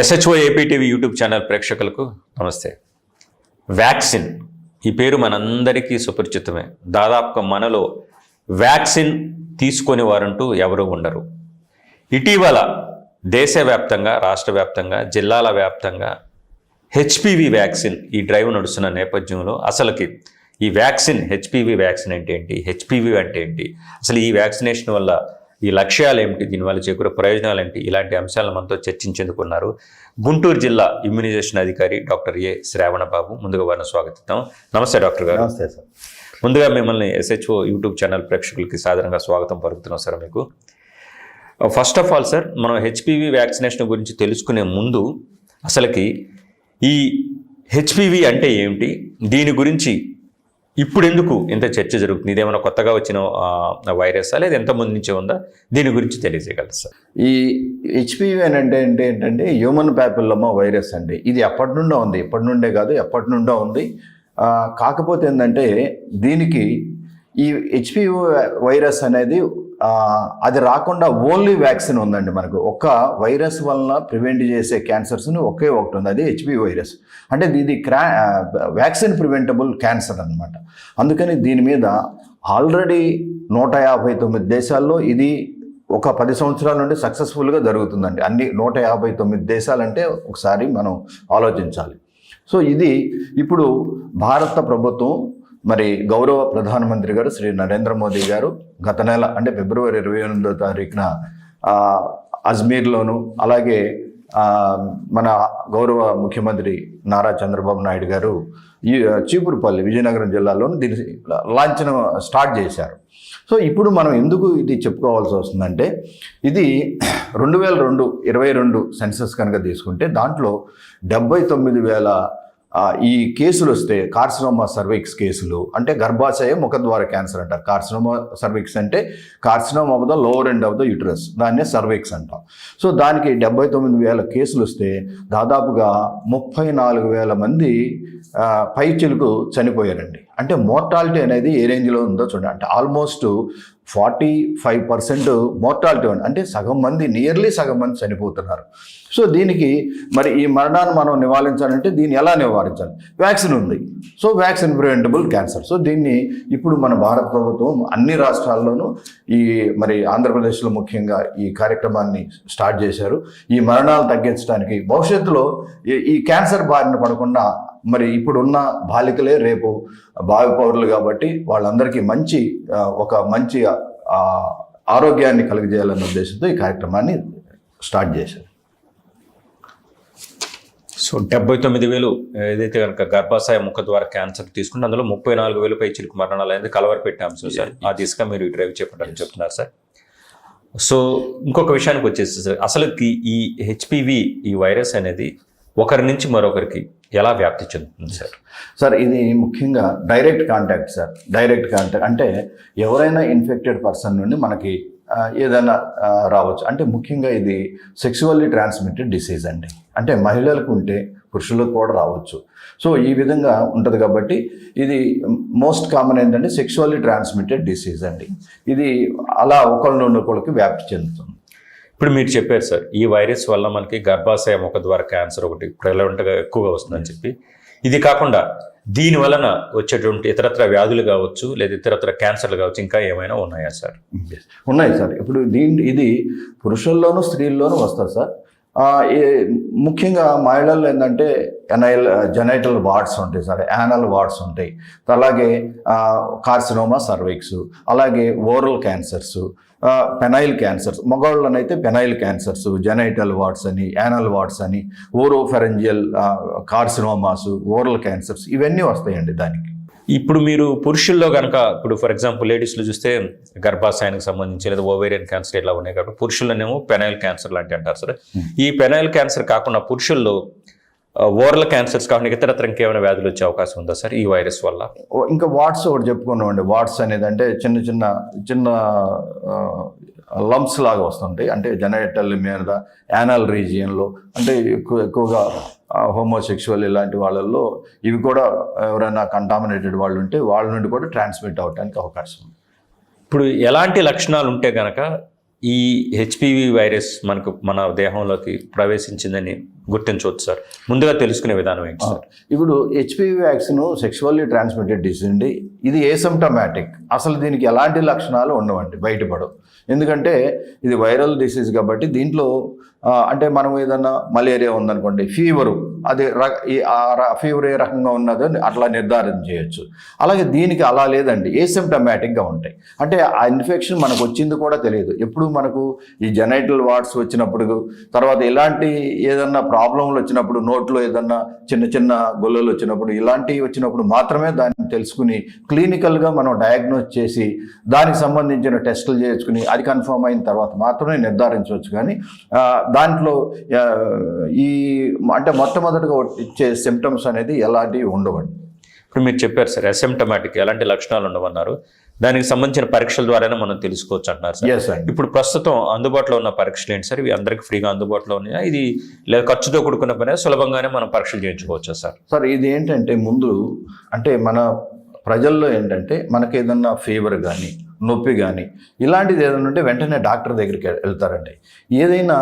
SHO AP TV YouTube channel ప్రేక్షకులకు నమస్తే. Vaccine ఈ పేరు మనందరికీ సుపరిచితమే. దాదాపుగా మనలో వ్యాక్సిన్ తీసుకొని వారంటూ ఎవరు ఉండరు. ఇటీవల దేశవ్యాప్తంగా, రాష్ట్ర వ్యాప్తంగా, జిల్లాల వ్యాప్తంగా హెచ్పివి వ్యాక్సిన్ ఈ డ్రైవ్ నడుస్తున్న నేపథ్యంలో అసలుకి ఈ వ్యాక్సిన్ హెచ్పివి వ్యాక్సిన్ అంటే ఏంటి, హెచ్పివి అంటే ఏంటి, అసలు ఈ వ్యాక్సినేషన్ వల్ల ఈ లక్ష్యాలు ఏమిటి, దీనివల్ల చేకూరే ప్రయోజనాలు ఏంటి, ఇలాంటి అంశాలను మనతో చర్చించేందుకున్నారు గుంటూరు జిల్లా ఇమ్యునైజేషన్ అధికారి డాక్టర్ ఏ శ్రావణ బాబు. ముందుగా వారిని స్వాగతిద్దాం. నమస్తే డాక్టర్ గారు. నమస్తే సార్. ముందుగా మిమ్మల్ని ఎస్హెచ్ఓ యూట్యూబ్ ఛానల్ ప్రేక్షకులకి సాధారణంగా స్వాగతం పలుకుతున్నాం సార్. మీకు ఫస్ట్ ఆఫ్ ఆల్ సార్, మనం హెచ్పివి వ్యాక్సినేషన్ గురించి తెలుసుకునే ముందు అసలుకి ఈ హెచ్పివి అంటే ఏమిటి, దీని గురించి ఇప్పుడు ఎందుకు ఇంత చర్చ జరుగుతుంది, ఇదేమైనా కొత్తగా వచ్చిన వైరసా లేదా ఎంతమంది నుంచే ఉందా, దీని గురించి తెలియజేయగలరు సార్? ఈ హెచ్పివి అని అంటే ఏంటంటే హ్యూమన్ ప్యాపిల్లోమా వైరస్ అండి. ఇది ఎప్పటి నుండో ఉంది, ఎప్పటి నుండే కాదు ఎప్పటి నుండో ఉంది. కాకపోతే ఏంటంటే దీనికి ఈ హెచ్పివి వైరస్ అనేది అది రాకుండా ఓన్లీ వ్యాక్సిన్ ఉందండి. మనకు ఒక్క వైరస్ వలన ప్రివెంట్ చేసే క్యాన్సర్స్ని ఒకే ఒకటి ఉంది, అది హెచ్పివి వైరస్. అంటే ఇది వ్యాక్సిన్ ప్రివెంటబుల్ క్యాన్సర్ అనమాట. అందుకని దీని మీద ఆల్రెడీ 159 దేశాల్లో ఇది ఒక 10 సంవత్సరాల నుండి సక్సెస్ఫుల్గా జరుగుతుందండి. అన్ని 159 దేశాలంటే ఒకసారి మనం ఆలోచించాలి. సో ఇది ఇప్పుడు భారత ప్రభుత్వం, మరి గౌరవ ప్రధానమంత్రి గారు శ్రీ నరేంద్ర మోదీ గారు గత నెల అంటే ఫిబ్రవరి 28వ తారీఖున అజ్మీర్లోను, అలాగే మన గౌరవ ముఖ్యమంత్రి నారా చంద్రబాబు నాయుడు గారు చీపురుపల్లి విజయనగరం జిల్లాలోను దీన్ని లాంఛనం స్టార్ట్ చేశారు. సో ఇప్పుడు మనం ఎందుకు ఇది చెప్పుకోవాల్సి వస్తుందంటే, ఇది 2022 సెన్సస్ కనుక తీసుకుంటే దాంట్లో 79,000 ఈ కేసులు వస్తే కార్సినోమా సర్విక్స్ కేసులు, అంటే గర్భాశయ ముఖద్వార క్యాన్సర్ అంటారు. కార్సినోమా సర్విక్స్ అంటే carcinoma of the lower end of the uterus, దాన్నే సర్విక్స్ అంటాం. సో దానికి 79,000 కేసులు వస్తే దాదాపుగా 34,000 మంది పైచిలుకు చనిపోయారండి. అంటే మోర్టాలిటీ అనేది ఏ రేంజ్లో ఉందో చూడండి. అంటే ఆల్మోస్ట్ 45% మోర్టాలిటీ ఉంది. అంటే సగం మంది, నియర్లీ సగం మంది చనిపోతున్నారు. సో దీనికి మరి ఈ మరణాన్ని మనం నివారించాలంటే దీన్ని ఎలా నివారించాలి? వ్యాక్సిన్ ఉంది. So vaccine preventable cancer. So దీన్ని ఇప్పుడు మన భారత ప్రభుత్వం అన్ని రాష్ట్రాల్లోనూ, ఈ మరి ఆంధ్రప్రదేశ్లో ముఖ్యంగా ఈ కార్యక్రమాన్ని స్టార్ట్ చేశారు. ఈ మరణాలు తగ్గించడానికి, భవిష్యత్తులో ఈ క్యాన్సర్ బారిన పడకుండా మరి ఇప్పుడున్న బాలికలే రేపు భావి పౌరులు కాబట్టి వాళ్ళందరికీ ఒక మంచి ఆరోగ్యాన్ని కలిగజేయాలన్న ఉద్దేశంతో ఈ కార్యక్రమాన్ని స్టార్ట్ చేశారు. సో 79,000 ఏదైతే కనుక గర్భాశయ ముఖ ద్వారా క్యాన్సర్ తీసుకుంటే అందులో 34,000 పై చిలుకు మరణాలు అనేది కలవరపెట్టే అంశం సార్. ఆ దిశగా మీరు ఈ డ్రైవ్ చేపట్టాలని చెప్తున్నారు సార్. సో ఇంకొక విషయానికి వచ్చేసి సార్, అసలు ఈ హెచ్పివి ఈ వైరస్ అనేది ఒకరి నుంచి మరొకరికి ఎలా వ్యాప్తి చెందుతుంది సార్? సార్ ఇది ముఖ్యంగా direct contact sir. Direct contact అంటే ఎవరైనా ఇన్ఫెక్టెడ్ పర్సన్ నుండి మనకి ఏదైనా రావచ్చు. అంటే ముఖ్యంగా ఇది సెక్సువల్లీ ట్రాన్స్మిటెడ్ డిసీజ్ అండి. అంటే మహిళలకు ఉంటే పురుషులకు కూడా రావచ్చు. సో ఈ విధంగా ఉంటుంది కాబట్టి ఇది మోస్ట్ కామన్ ఏంటంటే సెక్సువల్లీ ట్రాన్స్మిటెడ్ డిసీజ్ అండి. ఇది అలా ఒకళ్ళ నుండి ఒకళ్ళకి వ్యాప్తి చెందుతుంది. ఇప్పుడు మీరు చెప్పారు సార్, ఈ వైరస్ వల్ల మనకి గర్భాశయ ముఖ ద్వారా క్యాన్సర్ ఒకటి ప్రెవలెంట్గా ఎక్కువగా వస్తుందని చెప్పి. ఇది కాకుండా దీని వలన వచ్చేటువంటి ఇతరత్ర వ్యాధులు కావచ్చు, లేదా ఇతరత్ర క్యాన్సర్లు కావచ్చు, ఇంకా ఏమైనా ఉన్నాయా సార్? ఉన్నాయి సార్. ఇప్పుడు ఇది పురుషుల్లోనూ స్త్రీల్లోనూ వస్తుంది సార్. ముఖ్యంగా మహిళల్లో ఏంటంటే జెనైటల్ వార్డ్స్ ఉంటాయి సార్, యానల్ వార్డ్స్ ఉంటాయి. అలాగే కార్సినోమా సర్విక్స్, అలాగే ఓరల్ క్యాన్సర్స్, పెనైల్ క్యాన్సర్స్. మగవాళ్ళనైతే పెనైల్ క్యాన్సర్స్, జెనైటల్ వార్డ్స్ అని, యానల్ వార్డ్స్ అని, ఓరోఫెరెంజియల్ కార్సినోమాస్, ఓరల్ క్యాన్సర్స్, ఇవన్నీ వస్తాయండి దానికి. ఇప్పుడు మీరు పురుషుల్లో కనుక, ఇప్పుడు ఫర్ ఎగ్జాంపుల్ లేడీస్లో చూస్తే గర్భాశయానికి సంబంధించి లేదా ఓవేరియన్ క్యాన్సర్ ఇలా ఉన్నాయి కాబట్టి పురుషుల్లోనేమో పెనైల్ క్యాన్సర్ లాంటివి అంటారు సార్. ఈ పెనైల్ క్యాన్సర్ కాకుండా పురుషుల్లో ఓరల్ క్యాన్సర్స్ కాకుండా ఇతరత్ర ఇంకేమైనా వ్యాధులు వచ్చే అవకాశం ఉందా సార్ ఈ వైరస్ వల్ల? ఇంకా వాట్స్ ఒకటి చెప్పుకున్నామండి. వాట్స్ అనేది అంటే చిన్న లంప్స్ లాగా వస్తుంటాయి. అంటే జెనైటల్ మీద, యానల్ రీజియన్లో, అంటే ఎక్కువగా హోమోసెక్షువల్ ఇలాంటి వాళ్ళల్లో ఇవి కూడా ఎవరైనా కంటామినేటెడ్ వాళ్ళు ఉంటే వాళ్ళ నుండి కూడా ట్రాన్స్మిట్ అవడానికి అవకాశం ఉంది. ఇప్పుడు ఎలాంటి లక్షణాలు ఉంటే కనుక ఈ హెచ్పివి వైరస్ మన దేహంలోకి ప్రవేశించిందని గుర్తించవచ్చు సార్? ముందుగా తెలుసుకునే విధానం ఏంటి సార్? ఇప్పుడు HPV vaccine sexually transmitted disease అండి. ఇది ఏసిమ్టమాటిక్, అసలు దీనికి ఎలాంటి లక్షణాలు ఉండవండి, బయటపడవు. ఎందుకంటే ఇది వైరల్ డిసీజ్ కాబట్టి దీంట్లో అంటే మనం ఏదన్నా మలేరియా ఉందనుకోండి, ఫీవరు, అది ఫీవర్ ఏ రకంగా ఉన్నదో అట్లా నిర్ధారణ చేయొచ్చు. అలాగే దీనికి అలా లేదండి, ఏసిమ్టమాటిక్గా ఉంటాయి. అంటే ఆ ఇన్ఫెక్షన్ మనకు వచ్చింది కూడా తెలియదు. ఎప్పుడు మనకు ఈ జెనైటల్ వార్డ్స్ వచ్చినప్పుడు, తర్వాత ఇలాంటి ఏదన్నా ప్రాబ్లంలు వచ్చినప్పుడు, నోట్లో ఏదన్నా చిన్న చిన్న గొల్లలు వచ్చినప్పుడు, ఇలాంటివి వచ్చినప్పుడు మాత్రమే దాన్ని తెలుసుకుని క్లినికల్గా మనం డయాగ్నోస్ చేసి దానికి సంబంధించిన టెస్టులు చేసుకుని అది కన్ఫర్మ్ అయిన తర్వాత మాత్రమే నిర్ధారించవచ్చు. కానీ దాంట్లో ఈ అంటే మొట్టమొదటిగా ఇచ్చే సిమ్టమ్స్ అనేది ఎలాంటివి ఉండవండి. ఇప్పుడు మీరు చెప్పారు సార్ అసిమ్టమాటిక్, ఎలాంటి లక్షణాలు ఉండవన్నారు. దానికి సంబంధించిన పరీక్షల ద్వారానే మనం తెలుసుకోవచ్చు అంటున్నారు సార్. ఇప్పుడు ప్రస్తుతం అందుబాటులో ఉన్న పరీక్షలు ఏంటి సార్? ఇవి అందరికి ఫ్రీగా అందుబాటులో ఉన్నాయా? ఇది లేదా ఖర్చుతో కూడుకున్న పని, సులభంగానే మనం పరీక్షలు చేయించుకోవచ్చా సార్? సార్ ఇది ఏంటంటే ముందు అంటే మన ప్రజల్లో ఏంటంటే మనకి ఏదన్నా ఫీవర్ కానీ నొప్పి కానీ ఇలాంటిది ఏదైనా ఉంటే వెంటనే డాక్టర్ దగ్గరికి వెళ్తారండి. ఏదైనా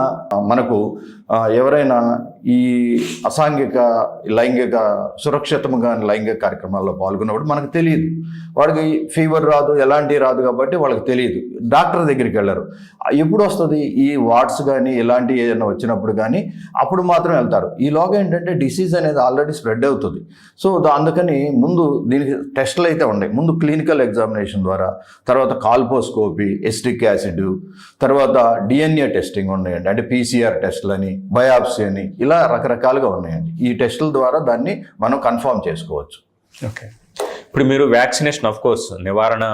మనకు ఎవరైనా ఈ అసాంఘిక లైంగిక సురక్షితంగా లైంగిక కార్యక్రమాల్లో పాల్గొన్నప్పుడు మనకు తెలియదు, వాడికి ఫీవర్ రాదు, ఎలాంటి రాదు కాబట్టి వాళ్ళకి తెలియదు, డాక్టర్ దగ్గరికి వెళ్ళరు. ఎప్పుడు వస్తుంది ఈ వార్డ్స్ కానీ ఇలాంటి ఏదైనా వచ్చినప్పుడు కానీ అప్పుడు మాత్రం వెళ్తారు. ఈలోగా ఏంటంటే డిసీజ్ అనేది ఆల్రెడీ స్ప్రెడ్ అవుతుంది. సో అందుకని ముందు దీనికి టెస్టులు అయితే ఉన్నాయి. ముందు క్లినికల్ ఎగ్జామినేషన్ ద్వారా, తర్వాత కాల్పోస్కోపీ, ఎస్టిక్ యాసిడ్, తర్వాత డిఎన్ఏ టెస్టింగ్ ఉన్నాయండి, అంటే పీసీఆర్ టెస్టులు అని, బయాప్సీ అని, ఇలా రకరకాలుగా ఉన్నాయండి. ఈ టెస్టుల ద్వారా దాన్ని మనం కన్ఫర్మ్ చేసుకోవచ్చు. ఓకే, ఇప్పుడు మీరు వ్యాక్సినేషన్ ఆఫ్ కోర్స్ నివారణ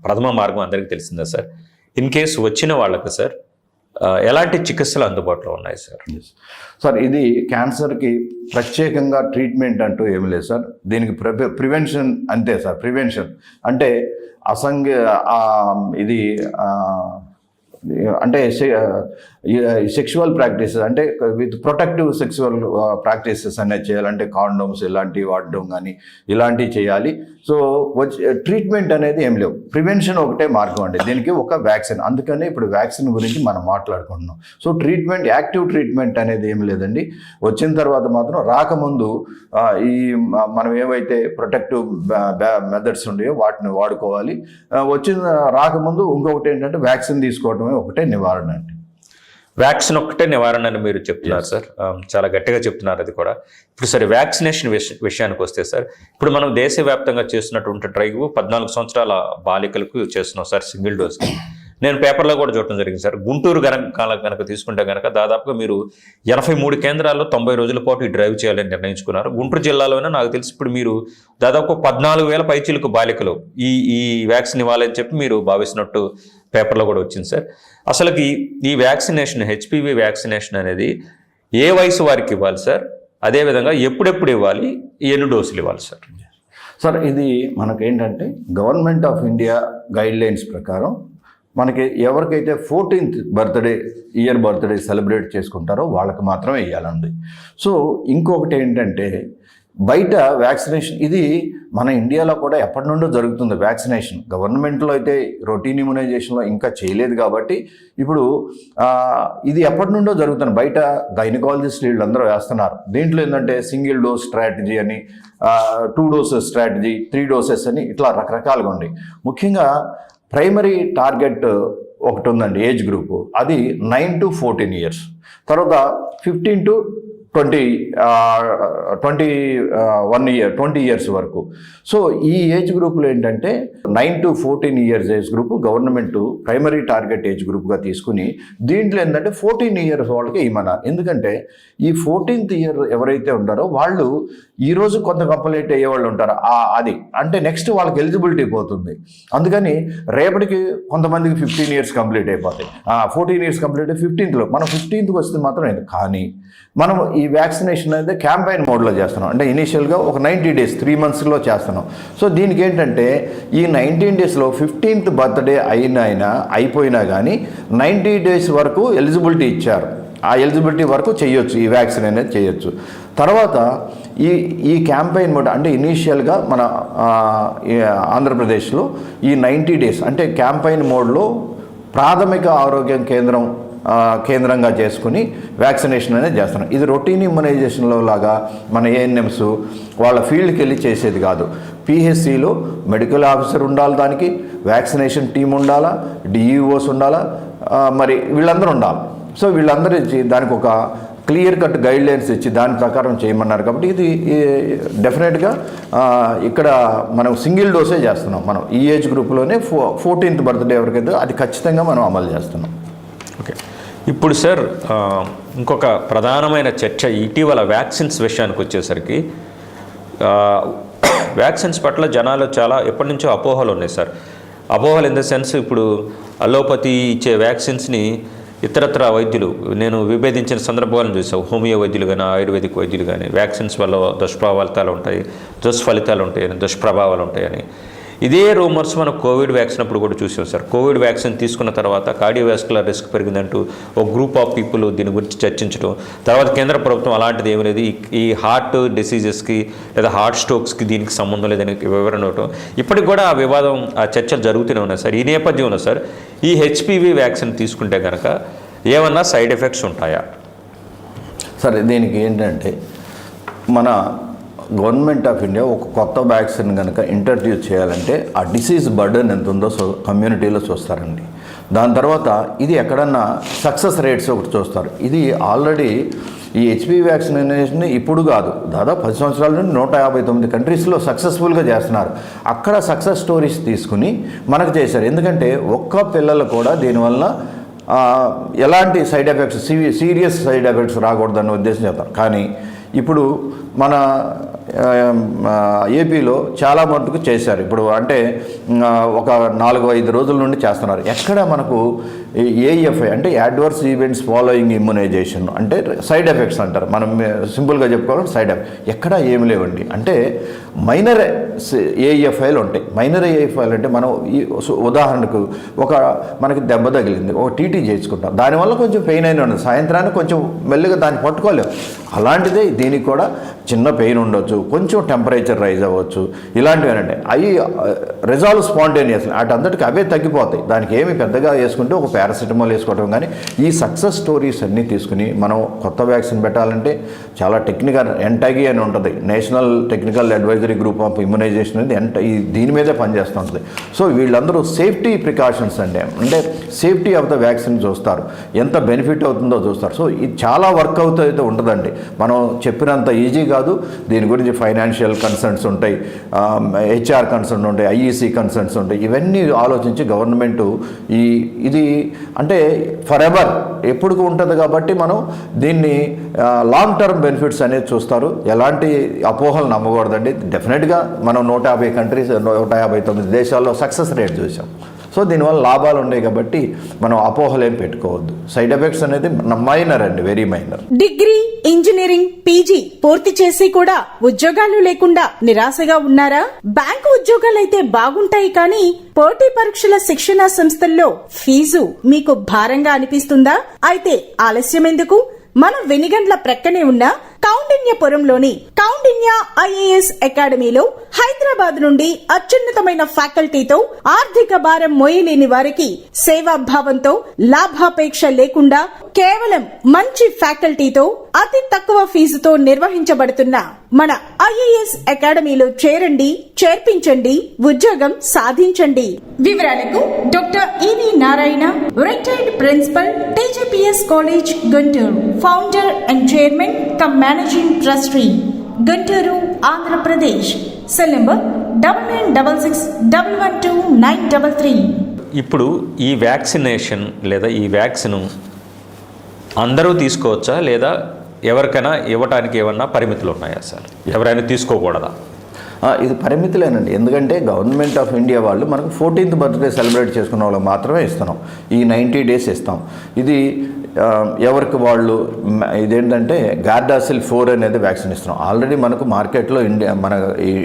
ప్రథమ మార్గం అందరికీ తెలిసిందా సార్? ఇన్ కేసు వచ్చిన వాళ్ళకి సార్ ఎలాంటి చికిత్సలు అందుబాటులో ఉన్నాయి సార్? సార్ ఇది క్యాన్సర్కి ప్రత్యేకంగా ట్రీట్మెంట్ అంటూ ఏమి లేదు సార్. దీనికి ప్రివెన్షన్ అంతే సార్. ప్రివెన్షన్ అంటే ఇది అంటే సెక్షువల్ ప్రాక్టీసెస్ అంటే విత్ ప్రొటెక్టివ్ సెక్షువల్ ప్రాక్టీసెస్ అనేది చేయాలంటే కాండోమ్స్ ఇలాంటివి వాడడం కానీ ఇలాంటివి చేయాలి. సో ట్రీట్మెంట్ అనేది ఏం లేవు, ప్రివెన్షన్ ఒకటే మార్గం అండి. దీనికి ఒక వ్యాక్సిన్, అందుకనే ఇప్పుడు వ్యాక్సిన్ గురించి మనం మాట్లాడుకుంటున్నాం. సో ట్రీట్మెంట్, యాక్టివ్ ట్రీట్మెంట్ అనేది ఏం లేదండి. వచ్చిన తర్వాత మాత్రం రాకముందు ఈ మనం ఏవైతే ప్రొటెక్టివ్ మెథడ్స్ ఉన్నాయో వాటిని వాడుకోవాలి. రాకముందు ఇంకొకటి ఏంటంటే వ్యాక్సిన్ తీసుకోవడమే ఒకటే నివారణ అండి. వ్యాక్సిన్ ఒక్కటే నివారణ అని మీరు చెప్తున్నారు సార్, చాలా గట్టిగా చెప్తున్నారు అది కూడా. ఇప్పుడు సరే వ్యాక్సినేషన్ విషయానికి వస్తే సార్, ఇప్పుడు మనం దేశవ్యాప్తంగా చేస్తున్నటువంటి డ్రైవ్ 14 సంవత్సరాల బాలికలకు చేస్తున్నాం సార్ సింగిల్ డోస్. నేను పేపర్లో కూడా చూడటం జరిగింది సార్. గుంటూరు కనుక తీసుకుంటే కనుక దాదాపుగా మీరు 83 కేంద్రాల్లో 90 రోజుల పాటు ఈ డ్రైవ్ చేయాలని నిర్ణయించుకున్నారు. గుంటూరు జిల్లాలోనే నాకు తెలిసి ఇప్పుడు మీరు దాదాపు 14,000 పైచీలకు బాలికలు ఈ వ్యాక్సిన్ ఇవ్వాలని చెప్పి మీరు భావిస్తున్నట్టు పేపర్లో కూడా వచ్చింది సార్. అసలుకి ఈ వ్యాక్సినేషన్, హెచ్పివి వ్యాక్సినేషన్ అనేది ఏ వయసు వారికి ఇవ్వాలి సార్? అదేవిధంగా ఎప్పుడెప్పుడు ఇవ్వాలి, ఎన్ని డోసులు ఇవ్వాలి సార్? సార్ ఇది మనకేంటంటే గవర్నమెంట్ ఆఫ్ ఇండియా గైడ్లైన్స్ ప్రకారం మనకి ఎవరికైతే 14th బర్త్డే సెలబ్రేట్ చేసుకుంటారో వాళ్ళకి మాత్రమే ఇవ్వాలండి. సో ఇంకొకటి ఏంటంటే బయట వ్యాక్సినేషన్ ఇది మన ఇండియాలో కూడా ఎప్పటి నుండో జరుగుతుంది వ్యాక్సినేషన్. గవర్నమెంట్లో అయితే రొటీన్ ఇమ్యునైజేషన్లో ఇంకా చేయలేదు కాబట్టి ఇప్పుడు ఇది ఎప్పటి నుండో జరుగుతుంది. బయట గైనకాలజిస్ట్ వీళ్ళందరూ వేస్తున్నారు. దీంట్లో ఏంటంటే సింగిల్ డోస్ స్ట్రాటజీ అని, 2 డోసెస్ స్ట్రాటజీ, 3 డోసెస్ అని ఇట్లా రకరకాలుగా ఉన్నాయి. ముఖ్యంగా ప్రైమరీ టార్గెట్ ఒకటి ఉందండి, ఏజ్ గ్రూపు, అది 9 to 14 years, తర్వాత 15 to 20 years వరకు. సో ఈ ఏజ్ గ్రూపులో ఏంటంటే 9 to 14 years age group government primary target age గ్రూప్గా తీసుకుని దీంట్లో ఏంటంటే 14 years వాళ్ళకి ఇవ్వమన్నారు. ఎందుకంటే ఈ 14th year ఎవరైతే ఉంటారో వాళ్ళు ఈరోజు కొంత కంప్లీట్ అయ్యే వాళ్ళు ఉంటారు, అది అంటే నెక్స్ట్ వాళ్ళకి ఎలిజిబిలిటీ పోతుంది. అందుకని రేపటికి కొంతమందికి 15 years కంప్లీట్ అయిపోతాయి, 14 years కంప్లీట్ 15th మనం 15th వస్తే మాత్రం లేదు. కానీ మనం ఈ వ్యాక్సినేషన్ అనేది క్యాంపెయిన్ మోడ్లో చేస్తున్నాం. అంటే ఇనీషియల్గా ఒక 90 days 3 monthsలో చేస్తున్నాం. సో దీనికి ఏంటంటే ఈ 19 daysలో 15th బర్త్డే అయిపోయినా కానీ 90 days వరకు ఎలిజిబిలిటీ ఇచ్చారు. ఆ ఎలిజిబిలిటీ వరకు చేయొచ్చు, ఈ వ్యాక్సిన్ అనేది చేయొచ్చు. తర్వాత ఈ క్యాంపెయిన్ మోడ్ అంటే ఇనీషియల్గా మన ఆంధ్రప్రదేశ్లో ఈ 90 days అంటే క్యాంపెయిన్ మోడ్లో ప్రాథమిక ఆరోగ్యం కేంద్రంగా చేసుకుని వ్యాక్సినేషన్ అనేది చేస్తున్నాం. ఇది రొటీన్ ఇమ్యునైజేషన్లో లాగా మన ఏఎన్ఎంస్ వాళ్ళ ఫీల్డ్కి వెళ్ళి చేసేది కాదు. పిహెచ్సిలో మెడికల్ ఆఫీసర్ ఉండాలి, దానికి వ్యాక్సినేషన్ టీం ఉండాలా, డిఈఓస్ ఉండాలా, మరి వీళ్ళందరూ ఉండాలి. సో వీళ్ళందరూ ఇచ్చి దానికి ఒక క్లియర్ కట్ గైడ్లైన్స్ ఇచ్చి దాని ప్రకారం చేయమన్నారు. కాబట్టి ఇది డెఫినెట్గా ఇక్కడ మనం సింగిల్ డోసే చేస్తున్నాం. మనం ఈ ఏజ్ గ్రూప్లోనే 14th బర్త్డే ఎవరికైతే అది ఖచ్చితంగా మనం అమలు చేస్తున్నాం. ఓకే, ఇప్పుడు సార్ ఇంకొక ప్రధానమైన చర్చ ఇటీవల వ్యాక్సిన్స్ విషయానికి వచ్చేసరికి వ్యాక్సిన్స్ పట్ల జనాలు చాలా ఎప్పటి నుంచో అపోహలు ఉన్నాయి సార్. అపోహలు ఇన్ ద సెన్స్, ఇప్పుడు అలోపతి ఇచ్చే వ్యాక్సిన్స్ని ఇతరత్ర వైద్యులు నేను విభేదించిన సందర్భాలను చూసావు. హోమియో వైద్యులు కానీ ఆయుర్వేదిక్ వైద్యులు కానీ వ్యాక్సిన్స్ వల్ల దుష్ప్రభావాలు ఉంటాయి, దుష్ఫలితాలు ఉంటాయని, దుష్ప్రభావాలు ఉంటాయని. ఇదే రూమర్స్ మనం కోవిడ్ వ్యాక్సిన్ అప్పుడు కూడా చూసాం సార్. కోవిడ్ వ్యాక్సిన్ తీసుకున్న తర్వాత కార్డియోవాస్కులర్ రిస్క్ పెరిగిందంటూ ఒక గ్రూప్ ఆఫ్ పీపుల్ దీని గురించి చర్చించడం, తర్వాత కేంద్ర ప్రభుత్వం అలాంటిది ఏమీ లేదు, ఈ హార్ట్ డిసీజెస్కి లేదా హార్ట్ స్ట్రోక్స్కి దీనికి సంబంధం లేదని వివరణ ఇవ్వటం, ఇప్పటికి కూడా ఆ వివాదం, ఆ చర్చలు జరుగుతూనే ఉన్నాయి సార్. ఈ నేపథ్యంలో సార్ ఈ హెచ్పివి వ్యాక్సిన్ తీసుకుంటే కనుక ఏమన్నా సైడ్ ఎఫెక్ట్స్ ఉంటాయా? సరే, దీనికి ఏంటంటే మన గవర్నమెంట్ ఆఫ్ ఇండియా ఒక కొత్త వ్యాక్సిన్ కనుక ఇంట్రడ్యూస్ చేయాలంటే ఆ డిసీజ్ బర్డన్ ఎంత ఉందో కమ్యూనిటీలో చూస్తారండి. దాని తర్వాత ఇది ఎక్కడన్నా సక్సెస్ రేట్స్ ఒకటి చూస్తారు. ఇది ఆల్రెడీ ఈ హెచ్పివి వ్యాక్సినేషన్ ఇప్పుడు కాదు, దాదాపు 10 సంవత్సరాల నుండి 159 కంట్రీస్లో సక్సెస్ఫుల్గా చేస్తున్నారు. అక్కడ సక్సెస్ స్టోరీస్ తీసుకుని మనకు చేశారు. ఎందుకంటే ఒక్క పిల్లలు కూడా దీనివల్ల ఎలాంటి side effects, serious side effects రాకూడదన్న ఉద్దేశం చెప్తారు. కానీ ఇప్పుడు మన ఏపీలో చాలా మటుకు చేశారు. ఇప్పుడు అంటే ఒక 4-5 రోజుల నుండి చేస్తున్నారు. ఎక్కడ మనకు ఏఎఫ్ఐ అంటే అడ్వర్స్ ఈవెంట్స్ ఫాలోయింగ్ ఇమ్యునైజేషన్ అంటే సైడ్ ఎఫెక్ట్స్ అంటారు. మనం సింపుల్గా చెప్పుకోవాలంటే సైడ్ ఎఫెక్ట్ ఎక్కడా ఏమి లేవండి. అంటే మైనర్ ఏఎఫ్ఐలు ఉంటాయి. మైనర్ ఏఎఫ్ఐలు అంటే మనం ఉదాహరణకు మనకి దెబ్బ తగిలింది, ఒక టీటీ చేసుకుంటాం, దానివల్ల కొంచెం పెయిన్ అయినా ఉండదు, సాయంత్రానికి కొంచెం మెల్లిగా దాన్ని పట్టుకోలేము. అలాంటిదే దీనికి కూడా చిన్న పెయిన్ ఉండొచ్చు, కొంచెం టెంపరేచర్ రైజ్ అవ్వచ్చు, ఇలాంటివి ఏంటంటే అవి రిజాల్వ్ స్పాంటేనియస్లీ అటంతటికి అవే తగ్గిపోతాయి. దానికి ఏమి పెద్దగా వేసుకుంటే ఒక పారాసిటమాల్ వేసుకోవడం. కానీ ఈ సక్సెస్ స్టోరీస్ అన్నీ తీసుకుని మనం కొత్త వ్యాక్సిన్ పెట్టాలంటే చాలా టెక్నికల్ ఎన్టాగి అని ఉంటుంది, national technical advisory group of immunisation అనేది దీని మీదే పనిచేస్తూ ఉంటుంది. సో వీళ్ళందరూ సేఫ్టీ ప్రికాషన్స్ అంటే సేఫ్టీ ఆఫ్ ద వ్యాక్సిన్ చూస్తారు, ఎంత బెనిఫిట్ అవుతుందో చూస్తారు. సో ఇది చాలా వర్క్ అయితే ఉంటుందండి. మనం చెప్పినంత ఈజీ కాదు. దీని గురించి ఫైనాన్షియల్ కన్సర్న్స్ ఉంటాయి, హెచ్ఆర్ కన్సర్న్ ఉంటాయి, ఐఈసీ కన్సర్న్స్ ఉంటాయి. ఇవన్నీ ఆలోచించి గవర్నమెంట్ ఇది అంటే ఫర్ ఎవర్ ఎప్పుడు ఉంటుంది కాబట్టి మనం దీన్ని లాంగ్ టర్మ్ బెనిఫిట్స్ అనేది చూస్తారు. ఎలాంటి అపోహలు నమ్మకూడదండి. డెఫినెట్గా మనం 150 కంట్రీస్ 159 దేశాల్లో సక్సెస్ రేట్ చూసాం. సో దీనివల్ల లాభాలు ఉన్నాయి కాబట్టి మనం అపోహలు ఏం పెట్టుకోవద్దు. సైడ్ ఎఫెక్ట్స్ అనేది మైనర్ అండి, very minor. Degree, engineering, PG పూర్తి చేసి కూడా ఉద్యోగాలు లేకుండా నిరాశగా ఉన్నారా? బ్యాంకు ఉద్యోగాలైతే బాగుంటాయి, కానీ పోటీ పరీక్షల శిక్షణా సంస్థల్లో ఫీజు మీకు భారంగా అనిపిస్తుందా? అయితే ఆలస్యం ఎందుకు? మన వెనిగండ్ల ప్రక్కనే ఉన్న కౌండిన్యపురంలోని కౌండిన్య ఐఏఎస్ అకాడమీలో హైదరాబాద్ నుండి అత్యున్నతమైన ఫ్యాకల్టీతో ఆర్థిక భారం మోయలేని వారికి సేవాభావంతో లాభాపేక్ష లేకుండా కేవలం మంచి ఫ్యాకల్టీతో అతి తక్కువ ఫీజుతో నిర్వహించబడుతున్న మన ఐఏఎస్ అకాడమీలో చేరండి, చేర్పించండి, ఉద్యోగం సాధించండి. వివరాలకు doctor E V Narayana, retired principal, TGPS college, Guntur, founder and chairman cum managing trustee, Guntur, Andhra Pradesh. Cell number 9966112933. ఇప్పుడు ఈ వ్యాక్సినేషన్ లేదా ఈ వ్యాక్సిన్ అందరూ తీసుకోవచ్చా, లేదా ఎవరికైనా ఇవ్వటానికి ఏమన్నా పరిమితులు ఉన్నాయా సార్? ఎవరైనా తీసుకోకూడదా? ఇది పరిమితులేనండి. ఎందుకంటే గవర్నమెంట్ ఆఫ్ ఇండియా వాళ్ళు మనకు 14th బర్త్డే సెలబ్రేట్ చేసుకున్న వాళ్ళకి మాత్రమే ఇస్తున్నాం. ఈ 90 days ఇస్తాం. ఇది ఎవరికి వాళ్ళు ఇదేంటంటే గార్డాసిల్ 4 అనేది వ్యాక్సిన్ ఇస్తున్నాం. ఆల్రెడీ మనకు మార్కెట్లో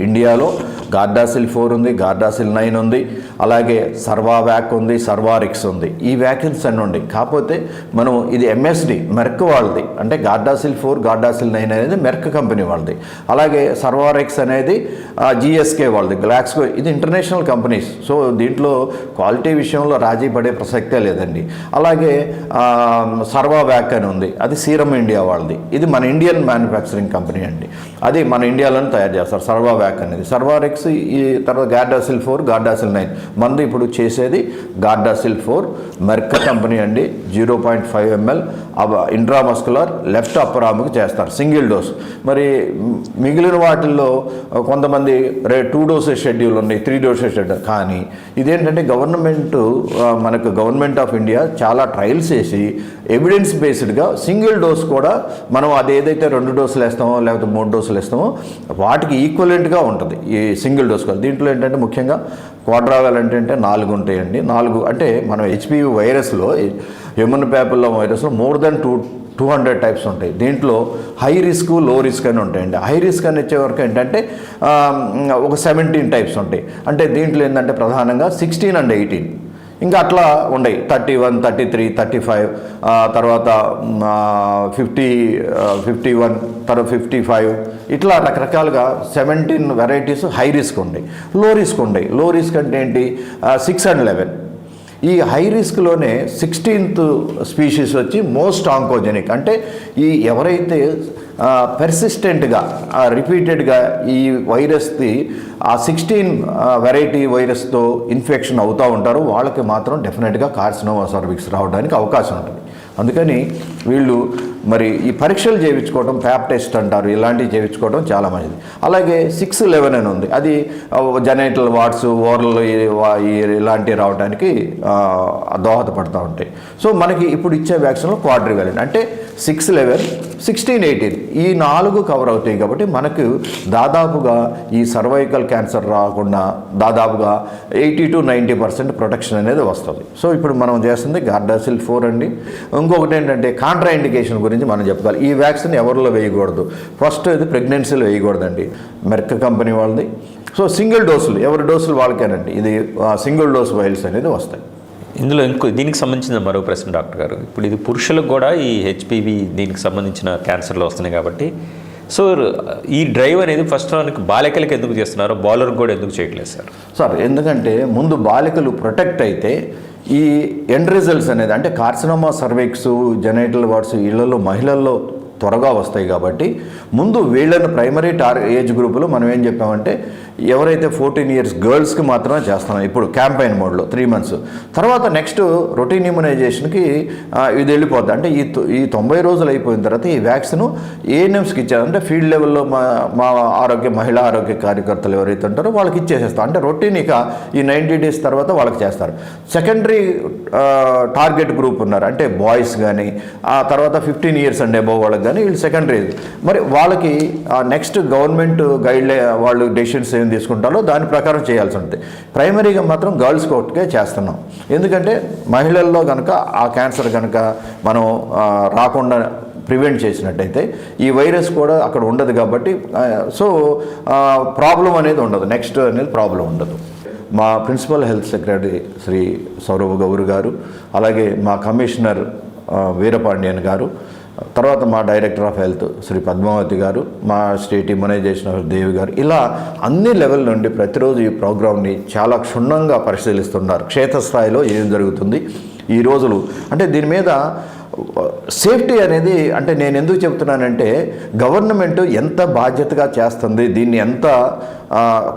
ఇండియాలో గార్డాసిల్ 4 ఉంది, గార్డాసిల్ 9 ఉంది, అలాగే సర్వావ్యాక్ ఉంది, సర్వారిక్స్ ఉంది. ఈ వ్యాక్సిన్స్ అన్నీ ఉన్నాయి. కాకపోతే మనం ఇది ఎంఎస్డి మెర్క్ వాళ్ళది, అంటే గార్డాసిల్ 4 గార్డాసిల్ 9 అనేది మెర్క్ కంపెనీ వాళ్ళది. అలాగే సర్వారిక్స్ అనేది జిఎస్కే వాళ్ళది, గ్లాక్స్కో, ఇది ఇంటర్నేషనల్ కంపెనీస్. సో దీంట్లో క్వాలిటీ విషయంలో రాజీ పడే ప్రసక్తే లేదండి. అలాగే సర్వావ్యాక్ అని ఉంది, అది సీరం ఇండియా వాళ్ళది. ఇది మన ఇండియన్ మ్యానుఫ్యాక్చరింగ్ కంపెనీ అండి, అది మన ఇండియాలోనే తయారు చేస్తారు సర్వావ్యాక్ అనేది. సర్వారిక్స్, ఈ తర్వాత గార్డాసిల్ 4 గార్డాసిల్ 9. మంది ఇప్పుడు చేసేది గార్డాసిల్ 4 మెర్క్ కంపెనీ అండి. 0.5 ml ఇంట్రామస్కులర్ లెఫ్ట్ అప్పర్ ఆర్మ్కి చేస్తారు సింగిల్ డోస్. మరి మిగిలిన వాటిల్లో కొంతమంది 2 డోసెస్ షెడ్యూల్ ఉన్నాయి, 3 డోసెస్ షెడ్యూల్. కానీ ఇదేంటంటే మనకు గవర్నమెంట్ ఆఫ్ ఇండియా చాలా ట్రయల్స్ చేసి ఎవిడెన్స్ బేస్డ్గా సింగిల్ డోస్ కూడా మనం అది ఏదైతే 2 డోసులు వేస్తామో లేకపోతే 3 డోసులు వేస్తామో వాటికి ఈక్వలెంట్గా ఉంటుంది ఈ సింగిల్ డోస్ కూడా. దీంట్లో ఏంటంటే ముఖ్యంగా క్వాడ్రావెల్ అంటే 4 ఉంటాయండి. 4 అంటే మనం హెచ్పివి వైరస్లో, హ్యూమన్ ప్యాపిల్లో వైరస్లో మోర్ దెన్ 200 టైప్స్ ఉంటాయి. దీంట్లో హై రిస్క్, లో రిస్క్ అని ఉంటాయండి. హై రిస్క్ అని వచ్చేవరకు ఏంటంటే ఒక 17 టైప్స్ ఉంటాయి. అంటే దీంట్లో ఏంటంటే ప్రధానంగా 16 and 18, ఇంకా అట్లా ఉన్నాయి 31, 33, 35, తర్వాత 50, 51, తర్వాత 55, ఇట్లా రకరకాలుగా 17 వెరైటీస్ హై రిస్క్ ఉన్నాయి. లో రిస్క్ ఉన్నాయి. లో రిస్క్ అంటే ఏంటి, 6 and 11. ఈ హై రిస్క్లోనే 16th స్పీషీస్ వచ్చి మోస్ట్ ఆంకోజెనిక్. అంటే ఈ ఎవరైతే పెర్సిస్టెంట్గా రిపీటెడ్గా ఈ వైరస్ది ఆ 16 వెరైటీ వైరస్తో ఇన్ఫెక్షన్ అవుతూ ఉంటారో వాళ్ళకి మాత్రం డెఫినెట్గా కార్సినోమా సర్విక్స్ రావడానికి అవకాశం ఉంటుంది. అందుకని వీళ్ళు మరి ఈ పరీక్షలు చేయించుకోవడం, ప్యాప్ టెస్ట్ అంటారు, ఇలాంటివి చేయించుకోవడం చాలా మంచిది. అలాగే 6-11 అని ఉంది, అది జెనైటల్ వార్డ్స్, ఓరల్ ఇలాంటివి రావడానికి దోహదపడుతూ ఉంటాయి. సో మనకి ఇప్పుడు ఇచ్చే వ్యాక్సిన్లో క్వాడ్రివాలెంట్ అంటే 6-11, 16-18 ఈ 4 కవర్ అవుతాయి. కాబట్టి మనకు దాదాపుగా ఈ సర్వైకల్ క్యాన్సర్ రాకుండా దాదాపుగా 80 to 90% ప్రొటెక్షన్ అనేది వస్తుంది. సో ఇప్పుడు మనం చేస్తుంది గార్డాసిల్ 4 అండి. ఇంకొకటి ఏంటంటే కాంట్రా ఇండికేషన్ గురించి మనం చెప్పుకోవాలి. ఈ వ్యాక్సిన్ ఎవరిలో వేయకూడదు. ఫస్ట్ ఇది ప్రెగ్నెన్సీలో వేయకూడదండి, మెర్క్ కంపెనీ వాళ్ళది. సో సింగిల్ డోసులు, ఎవరి డోసులు వాళ్ళకేనండి ఇది సింగిల్ డోస్ వైల్స్ అనేది వస్తాయి. ఇందులో దీనికి సంబంధించిన మరో ప్రశ్న డాక్టర్ గారు, ఇప్పుడు ఇది పురుషులకు కూడా ఈ హెచ్పివి దీనికి సంబంధించిన క్యాన్సర్లు వస్తున్నాయి కాబట్టి, సో ఈ డ్రైవ్ అనేది ఫస్ట్ మనకి బాలికలకు ఎందుకు చేస్తున్నారు, బౌలర్కి కూడా ఎందుకు చేయట్లేదు సార్? ఎందుకంటే ముందు బాలికలు ప్రొటెక్ట్ అయితే ఈ ఎండ్ రిజల్ట్స్ అనేది అంటే కార్సినోమా సర్విక్స్, జెనైటల్ వార్డ్స్ ఇళ్లలో మహిళల్లో త్వరగా వస్తాయి. కాబట్టి ముందు వీళ్ళని ప్రైమరీ ఏజ్ గ్రూపులో మనం ఏం చెప్పామంటే ఎవరైతే 14 years గర్ల్స్కి మాత్రమే చేస్తున్నాం ఇప్పుడు క్యాంపెయిన్ మోడ్లో 3 months. తర్వాత నెక్స్ట్ రొటీన్ ఇమ్యునైజేషన్కి ఇది వెళ్ళిపోద్ది. అంటే ఈ 90 రోజులు అయిపోయిన తర్వాత ఈ వ్యాక్సిన్ ఏఎన్ఎంస్కి ఇచ్చారు. అంటే ఫీల్డ్ లెవెల్లో మా మహిళా ఆరోగ్య కార్యకర్తలు ఎవరైతే ఉంటారో వాళ్ళకి ఇచ్చేసేస్తాం. అంటే రొటీన్ ఇక ఈ 90 days తర్వాత వాళ్ళకి చేస్తారు. సెకండరీ టార్గెట్ గ్రూప్ ఉన్నారు, అంటే బాయ్స్ కానీ ఆ తర్వాత 15 years అండ్ అబోవ్ వాళ్ళకి కానీ వీళ్ళు సెకండరీ. మరి వాళ్ళకి నెక్స్ట్ గవర్నమెంట్ వాళ్ళు డెసిషన్స్ ఏం తీసుకుంటారో దాని ప్రకారం చేయాల్సి ఉంటుంది. ప్రైమరీగా మాత్రం గర్ల్స్ కోర్టుకే చేస్తున్నాం. ఎందుకంటే మహిళల్లో కనుక ఆ క్యాన్సర్ కనుక మనం రాకుండా ప్రివెంట్ చేసినట్టయితే ఈ వైరస్ కూడా అక్కడ ఉండదు. కాబట్టి సో ప్రాబ్లం అనేది ఉండదు, నెక్స్ట్ అనేది ప్రాబ్లం ఉండదు. మా principal health secretary Shri Saurav Gaur గారు, అలాగే మా కమిషనర్ వీరపాండ్యన్ గారు, తర్వాత మా director of health Shri Padmavathi గారు, మా స్టేట్ ఇమ్యునైజేషన్ దేవి గారు, ఇలా అన్ని లెవెల్ నుండి ప్రతిరోజు ఈ ప్రోగ్రామ్ని చాలా క్షుణ్ణంగా పరిశీలిస్తున్నారు. క్షేత్రస్థాయిలో ఏం జరుగుతుంది ఈ రోజులు అంటే దీని మీద సేఫ్టీ అనేది. అంటే నేను ఎందుకు చెప్తున్నానంటే గవర్నమెంట్ ఎంత బాధ్యతగా చేస్తుంది దీన్ని, ఎంత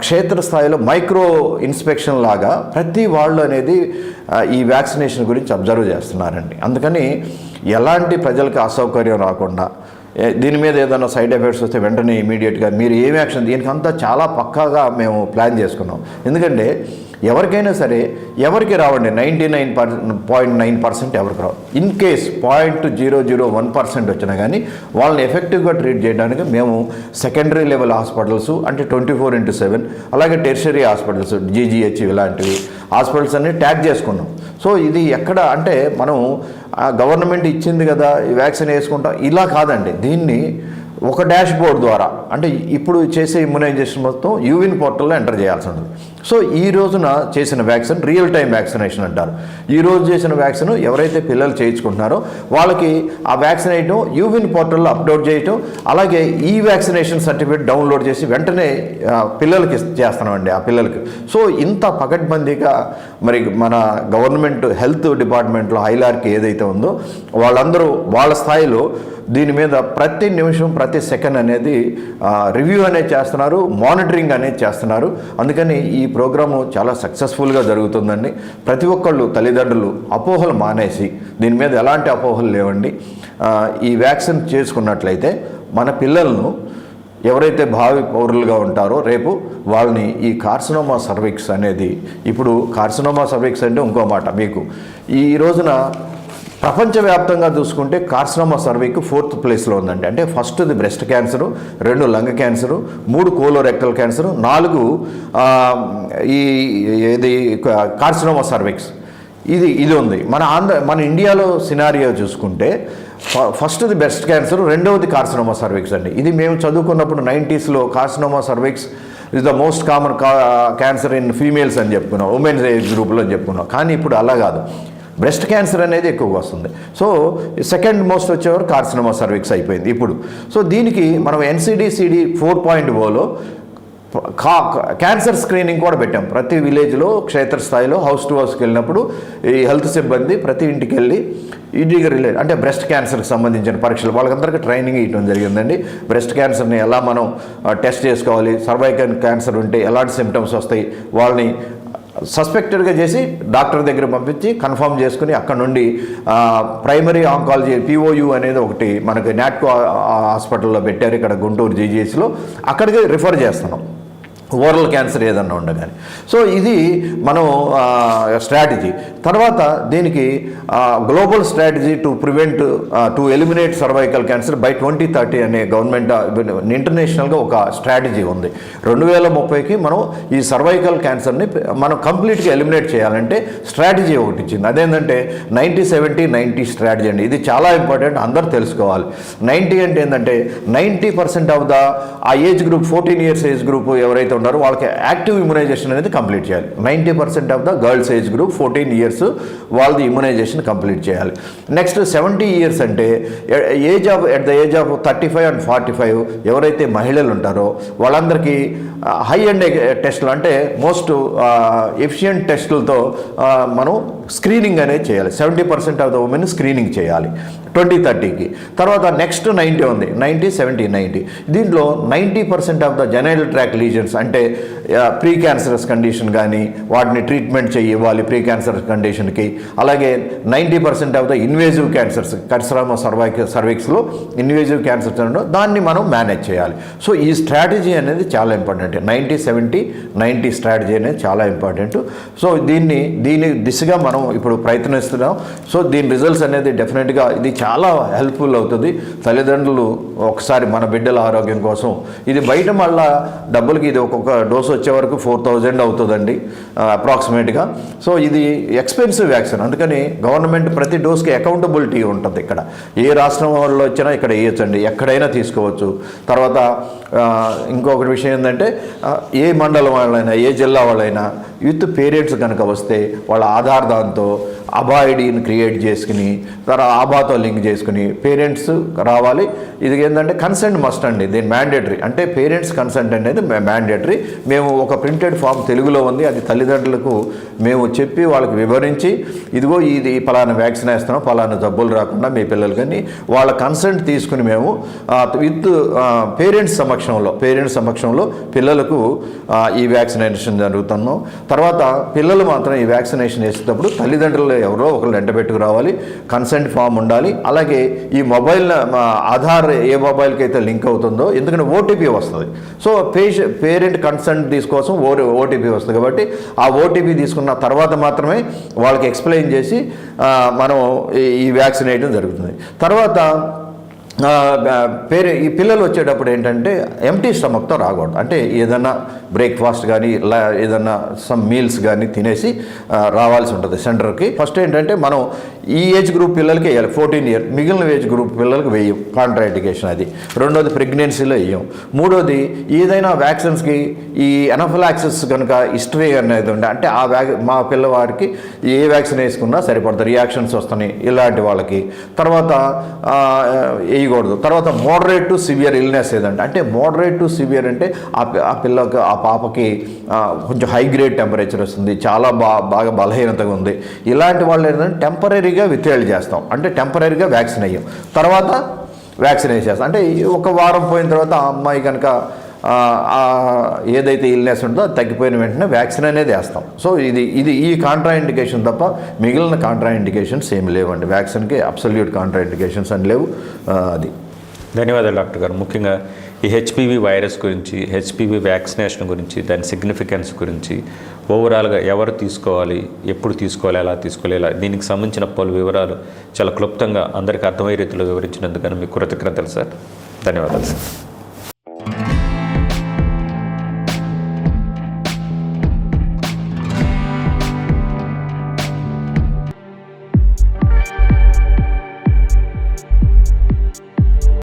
క్షేత్రస్థాయిలో మైక్రో ఇన్స్పెక్షన్ లాగా ప్రతి వాళ్ళు అనేది ఈ వ్యాక్సినేషన్ గురించి అబ్జర్వ్ చేస్తున్నారండి. అందుకని ఎలాంటి ప్రజలకు అసౌకర్యం రాకుండా దీని మీద ఏదైనా సైడ్ ఎఫెక్ట్స్ వస్తే వెంటనే ఇమీడియట్గా మీరు ఏం యాక్షన్, దీనికి అంతా చాలా పక్కాగా మేము ప్లాన్ చేసుకున్నాం. ఎందుకంటే ఎవరికైనా సరే ఎవరికి రావండి 99.9% ఎవరికి రావు. ఇన్ కేస్ 0.001% వచ్చినా కానీ వాళ్ళని ఎఫెక్టివ్గా ట్రీట్ చేయడానికి మేము సెకండరీ లెవెల్ హాస్పిటల్స్ అంటే 24/7 అలాగే టెర్షరీ హాస్పిటల్స్ GGH ఇలాంటివి హాస్పిటల్స్ అన్ని ట్యాగ్ చేసుకున్నాం. సో ఇది ఎక్కడ అంటే మనం గవర్నమెంట్ ఇచ్చింది కదా ఈ వ్యాక్సిన్ వేసుకుంటాం ఇలా కాదండి. దీన్ని ఒక డాష్ బోర్డ్ ద్వారా అంటే ఇప్పుడు చేసే ఇమ్యునైజేషన్ మొత్తం యూవిన్ పోర్టల్లో ఎంటర్ చేయాల్సి ఉంటుంది. సో ఈ రోజున చేసిన వ్యాక్సిన్ రియల్ టైం వ్యాక్సినేషన్ అంటారు. ఈ రోజు చేసిన వ్యాక్సిన్ ఎవరైతే పిల్లలు చేయించుకుంటున్నారో వాళ్ళకి ఆ వ్యాక్సిన్ వేయటం యూవిన్ పోర్టల్లో అప్లోడ్ చేయటం, అలాగే ఈ వ్యాక్సినేషన్ సర్టిఫికేట్ డౌన్లోడ్ చేసి వెంటనే పిల్లలకి చేస్తున్నామండి ఆ పిల్లలకి. సో ఇంత పకడ్బందీగా మరి మన గవర్నమెంట్ హెల్త్ డిపార్ట్మెంట్లో హైలార్కీ ఏదైతే ఉందో వాళ్ళందరూ వాళ్ళ స్థాయిలో దీని మీద ప్రతి నిమిషం ప్రతి సెకండ్ అనేది రివ్యూ అనేది చేస్తున్నారు, మానిటరింగ్ అనేది చేస్తున్నారు. అందుకని ఈ ప్రోగ్రాము చాలా సక్సెస్ఫుల్గా జరుగుతుందండి. ప్రతి ఒక్కళ్ళు తల్లిదండ్రులు అపోహలు మానేసి దీని మీద ఎలాంటి అపోహలు లేవండి. ఈ వ్యాక్సిన్ చేసుకున్నట్లయితే మన పిల్లలను ఎవరైతే భావి పౌరులుగా ఉంటారో రేపు వాళ్ళని ఈ కార్సినోమా సర్విక్స్ అనేది ఇప్పుడు కార్సినోమా సర్విక్స్ అంటే ఇంకో మాట మీకు ఈ రోజున ప్రపంచవ్యాప్తంగా చూసుకుంటే కార్సినోమా సర్విక్ 4th ప్లేస్లో ఉందండి. అంటే ఫస్ట్ది breast cancer, 2 lung cancer, 3 colorectal cancer, 4 ఈ ఇది కార్సినోమా సర్విక్స్ ఇది ఉంది. మన ఇండియాలో సినారియో చూసుకుంటే ఫస్ట్ది బ్రెస్ట్ క్యాన్సర్, రెండవది కార్సినోమా సర్విక్స్ అండి. ఇది మేము చదువుకున్నప్పుడు 90s carcinoma cervix is the most common cancer in females అని చెప్పుకున్నాం, ఉమెన్స్ ఏజ్ గ్రూప్లో అని చెప్పుకున్నాం. కానీ ఇప్పుడు అలా కాదు, బ్రెస్ట్ క్యాన్సర్ అనేది ఎక్కువగా వస్తుంది. సో సెకండ్ మోస్ట్ వచ్చేవారు కార్సినోమా సర్విక్స్ అయిపోయింది ఇప్పుడు. సో దీనికి మనం NCD-CD 4.0లో క్యాన్సర్ స్క్రీనింగ్ కూడా పెట్టాం. ప్రతి విలేజ్లో క్షేత్రస్థాయిలో హౌస్ టు హౌస్కి వెళ్ళినప్పుడు ఈ హెల్త్ సిబ్బంది ప్రతి ఇంటికి వెళ్ళి ఇంటికి రిలేట్ అంటే బ్రెస్ట్ క్యాన్సర్కి సంబంధించిన పరీక్షలు వాళ్ళకందరికీ ట్రైనింగ్ ఇవ్వడం జరిగిందండి. బ్రెస్ట్ క్యాన్సర్ని ఎలా మనం టెస్ట్ చేసుకోవాలి, సర్వైకల్ క్యాన్సర్ ఉంటే ఎలాంటి సిమ్టమ్స్ వస్తాయి, వాళ్ళని సస్పెక్టెడ్గా చేసి డాక్టర్ దగ్గర పంపించి కన్ఫర్మ్ చేసుకుని అక్కడ నుండి ప్రైమరీ ఆంకాలజీ POU అనేది ఒకటి మనకి నాట్కో హాస్పిటల్లో పెట్టారు ఇక్కడ గుంటూరు GGHలో, అక్కడికి రిఫర్ చేస్తున్నాం ఓరల్ క్యాన్సర్ ఏదన్నా ఉండగానే. సో ఇది మనం స్ట్రాటజీ. తర్వాత దీనికి global strategy to eliminate cervical cancer by 2030 అనే గవర్నమెంట్ ఇంటర్నేషనల్గా ఒక స్ట్రాటజీ ఉంది. 2030కి మనం ఈ సర్వైకల్ క్యాన్సర్ని మనం కంప్లీట్గా ఎలిమినేట్ చేయాలంటే స్ట్రాటజీ ఒకటి ఇచ్చింది. అదేంటంటే 90-70-90 స్ట్రాటజీ అండి. ఇది చాలా ఇంపార్టెంట్, అందరూ తెలుసుకోవాలి. 90 అంటే ఏంటంటే 90% ఆఫ్ ద ఆ age group 14 years age group ఎవరైతే ఉన్నారో వాళ్ళకి యాక్టివ్ ఇమ్యునైజేషన్ అనేది కంప్లీట్ చేయాలి. 90% of the girls age group 14 years వాళ్ళది ఇమ్యునైజేషన్ కంప్లీట్ చేయాలి. నెక్స్ట్ 70 years అంటే at the age of 35 and 45 ఎవరైతే మహిళలు ఉంటారో వాళ్ళందరికీ హై అండ్ టెస్టులు అంటే మోస్ట్ ఎఫిషియంట్ టెస్టులతో మనం స్క్రీనింగ్ అనేది చేయాలి. 70% ఆఫ్ ద ఉమెన్ స్క్రీనింగ్ చేయాలి 2030కి. తర్వాత నెక్స్ట్ 90 ఉంది, 90-70-90. దీంట్లో 90% of the genital tract lesions అంటే ప్రీ క్యాన్సరస్ కండిషన్ కానీ వాటిని ట్రీట్మెంట్ ఇవ్వాలి ప్రీ క్యాన్సర్ కండిషన్కి. అలాగే 90% of the invasive cancers carcinoma సర్విక్స్లో ఇన్వేజివ్ క్యాన్సర్స్ దాన్ని మనం మేనేజ్ చేయాలి. సో ఈ స్ట్రాటజీ అనేది చాలా ఇంపార్టెంట్. 90-70-90 స్ట్రాటజీ అనేది చాలా ఇంపార్టెంట్. సో దీని దిశగా మనం ఇప్పుడు ప్రయత్నిస్తున్నాం. సో దీని రిజల్ట్స్ అనేది డెఫినెట్గా ఇది చాలా హెల్ప్ఫుల్ అవుతుంది. తల్లిదండ్రులు ఒకసారి మన బిడ్డల ఆరోగ్యం కోసం ఇది బయట మళ్ళా డబ్బులకి ఇది ఒక్కొక్క డోసు వచ్చే వరకు 4,000 అవుతుందండి అప్రాక్సిమేట్గా. సో ఇది ఎక్స్పెన్సివ్ వ్యాక్సిన్, అందుకని గవర్నమెంట్ ప్రతి డోస్కి అకౌంటబిలిటీ ఉంటుంది. ఇక్కడ ఏ రాష్ట్రం వాళ్ళు వచ్చినా ఇక్కడ వేయచ్చండి, ఎక్కడైనా తీసుకోవచ్చు. తర్వాత ఇంకొకటి విషయం ఏంటంటే ఏ మండలం వాళ్ళైనా ఏ జిల్లా వాళ్ళైనా విత్ పేరెంట్స్ కనుక వస్తే వాళ్ళ ఆధార్ దాంతో అబా ఐడిని క్రియేట్ చేసుకుని తర్వాత ఆబాతో లింక్ చేసుకుని పేరెంట్స్ రావాలి. ఇది ఏంటంటే కన్సెంట్ మస్ట్ అండి, దీని మ్యాండేటరీ. అంటే పేరెంట్స్ కన్సెంట్ అనేది మ్యాండేటరీ. మేము ఒక ప్రింటెడ్ ఫామ్ తెలుగులో ఉంది, అది తల్లిదండ్రులకు మేము చెప్పి వాళ్ళకి వివరించి ఇదిగో ఇది పలానా వ్యాక్సిన్ వేస్తున్నాం, పలానా జబ్బులు రాకుండా మీ పిల్లలు కానీ వాళ్ళ కన్సెంట్ తీసుకుని మేము విత్ పేరెంట్స్ సమక్షంలో పిల్లలకు ఈ వ్యాక్సినేషన్ జరుగుతున్నాం. తర్వాత పిల్లలు మాత్రం ఈ వ్యాక్సినేషన్ వేసేటప్పుడు తల్లిదండ్రులు ఎవరో ఒకరు వెంట పెట్టుకు రావాలి, కన్సెంట్ ఫామ్ ఉండాలి. అలాగే ఈ మొబైల్ ఆధార్ ఏ మొబైల్కి అయితే లింక్ అవుతుందో, ఎందుకంటే ఓటీపీ వస్తుంది. సో పేరెంట్ కన్సెంట్ తీసుకోసం ఓటీపీ వస్తుంది కాబట్టి ఆ ఓటీపీ తీసుకున్న తర్వాత మాత్రమే వాళ్ళకి ఎక్స్ప్లెయిన్ చేసి మనం ఈ వ్యాక్సిన్ వేయడం జరుగుతుంది. తర్వాత ఈ పిల్లలు వచ్చేటప్పుడు ఏంటంటే ఎంటీ స్టమక్తో రాకూడదు. అంటే ఏదన్నా బ్రేక్ఫాస్ట్ కానీ ఏదన్నా సమ్ మీల్స్ కానీ తినేసి రావాల్సి ఉంటుంది సెంటర్కి. ఫస్ట్ ఏంటంటే మనం ఈ ఏజ్ గ్రూప్ పిల్లలకి వేయాలి 14 years, మిగిలిన ఏజ్ గ్రూప్ పిల్లలకి వేయం, కాంట్రాఇండికేషన్ అది. రెండోది ప్రెగ్నెన్సీలో వేయం. మూడోది ఏదైనా వ్యాక్సిన్స్కి ఈ ఎనఫిలాక్సిస్ కనుక హిస్టరీ అనేది ఉండే అంటే మా పిల్లవాడికి ఏ వ్యాక్సిన్ వేసుకున్నా సరిపడుతుంది, రియాక్షన్స్ వస్తున్నాయి ఇలాంటి వాళ్ళకి తర్వాత వేయకూడదు. తర్వాత మోడరేట్ టు సివియర్ ఇల్నెస్ ఏదంటే అంటే మోడరేట్ టు సివియర్ అంటే ఆ పిల్లకి ఆ పాపకి కొంచెం హై గ్రేడ్ టెంపరేచర్ వస్తుంది, చాలా బాగా బలహీనతగా ఉంది, ఇలాంటి వాళ్ళు ఏంటంటే టెంపరీగా విత్డ్రాల్ చేస్తాం, అంటే టెంపరీగా వ్యాక్సిన్ అయ్యాం, తర్వాత వ్యాక్సిన్ వేసేస్తాం. అంటే ఒక వారం పోయిన తర్వాత ఆ అమ్మాయి కనుక ఏదైతే ఇల్నెస్ ఉంటుందో అది తగ్గిపోయిన వెంటనే వ్యాక్సిన్ అనేది వేస్తాం. సో ఇది ఈ కాంట్రాఇండికేషన్ తప్ప మిగిలిన కాంట్రాఇండికేషన్స్ ఏమి లేవండి. వ్యాక్సిన్కి అబ్సల్యూట్ కాంట్రాఇండికేషన్స్ అని లేవు. అది. ధన్యవాదాలు డాక్టర్ గారు. ముఖ్యంగా ఈ హెచ్పివి వైరస్ గురించి, హెచ్పివి వ్యాక్సినేషన్ గురించి, దాని సిగ్నిఫికెన్స్ గురించి ఓవరాల్గా ఎవరు తీసుకోవాలి, ఎప్పుడు తీసుకోవాలి, ఎలా తీసుకోవాలి, ఇలా దీనికి సంబంధించిన పలు వివరాలు చాలా క్లుప్తంగా అందరికీ అర్థమయ్యే రీతిలో వివరించినందుకని మీకు కృతజ్ఞతలు సార్. ధన్యవాదాలు సార్.